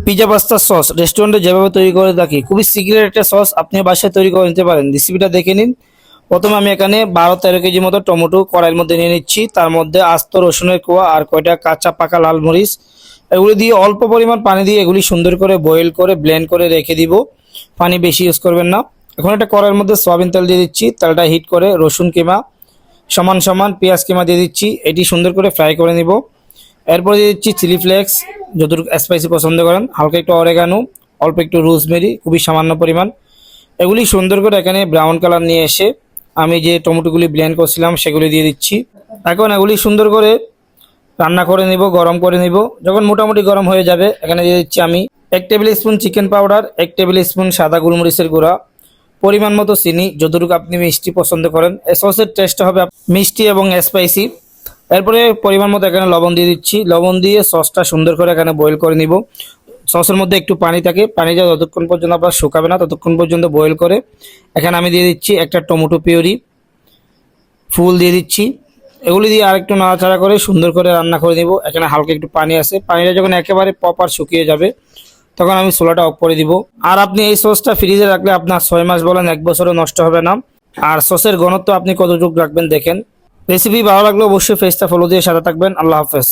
Pizza pasta sauce রেস্টুরেন্টে যেভাবে তৈরি করে থাকি, খুবই সিক্রেট একটা সস, আপনি বাসায় তৈরি করে নিতে পারেন। রেসিপিটা দেখে নিন। প্রথমে আমি এখানে 12-13 কেজি মতো টমেটো কড়াইয়ের মধ্যে নিয়ে নিচ্ছি। তার মধ্যে আস্ত রসুনের কোয়া আর কয়টা কাঁচা পাকা লাল মরিচ, এগুলি দিয়ে অল্প পরিমাণ পানি দিয়ে এগুলি সুন্দর করে বয়েল করে ব্লেন্ড করে রেখে দিব। পানি বেশি ইউজ করবেন না। এখন একটা কড়াইয়ের মধ্যে সয়াবিন তেল দিয়ে দিচ্ছি। তেলটা হিট করে রসুন কিমা সমান সমান পেঁয়াজ কিমা দিয়ে দিচ্ছি। এটি সুন্দর করে ফ্রাই করে নিব। এরপর দিয়ে দিচ্ছি চিলি ফ্লেক্স, যতটুকু স্পাইসি পছন্দ করেন, হালকা একটু অরেগানো, অল্প একটু রোজমেরি, খুবই সামান্য পরিমাণ। এগুলি সুন্দর করে এখানে ব্রাউন কালার নিয়ে এসে আমি যে টমেটোগুলি ব্লেন্ড করছিলাম সেগুলি দিয়ে দিচ্ছি। এখন এগুলি সুন্দর করে রান্না করে নিব, গরম করে নিব। যখন মোটামুটি গরম হয়ে যাবে, এখানে দিয়ে দিচ্ছি আমি 1 table spoon chicken powder, 1 table spoon সাদা গোলমরিচের গুঁড়া, পরিমাণ মতো চিনি, যতটুকু আপনি মিষ্টি পছন্দ করেন। এই সসের টেস্ট হবে মিষ্টি এবং স্পাইসি। এরপরে পরিমাণ মতো এখানে লবণ দিয়ে দিচ্ছি। লবণ দিয়ে সসটা সুন্দর করে এখানে বয়েল করে নিব। সসের মধ্যে একটু পানি থাকে, পানিটা যতক্ষণ পর্যন্ত আপনার শুকাবে না ততক্ষণ পর্যন্ত বয়েল করে এখানে আমি দিয়ে দিচ্ছি একটা টমেটো পিউরি, ফুল দিয়ে দিচ্ছি। এগুলি দিয়ে আরেকটু নাড়াচাড়া করে সুন্দর করে রান্না করে নিব। এখানে হালকা একটু পানি আছে, পানিটা যখন একেবারে প্রপার শুকিয়ে যাবে তখন আমি চুলাটা অফ করে দিব। আর আপনি এই সসটা ফ্রিজে রাখলে আপনার 6 মাস বলেন 1 বছরও নষ্ট হবে না। আর সসের ঘনত্ব আপনি কতটুকু রাখবেন দেখেন। রেসিপি ভালো লাগলে অবশ্যই পেজটা ফলো দিয়ে সাথে থাকবেন। আল্লাহ হাফেজ।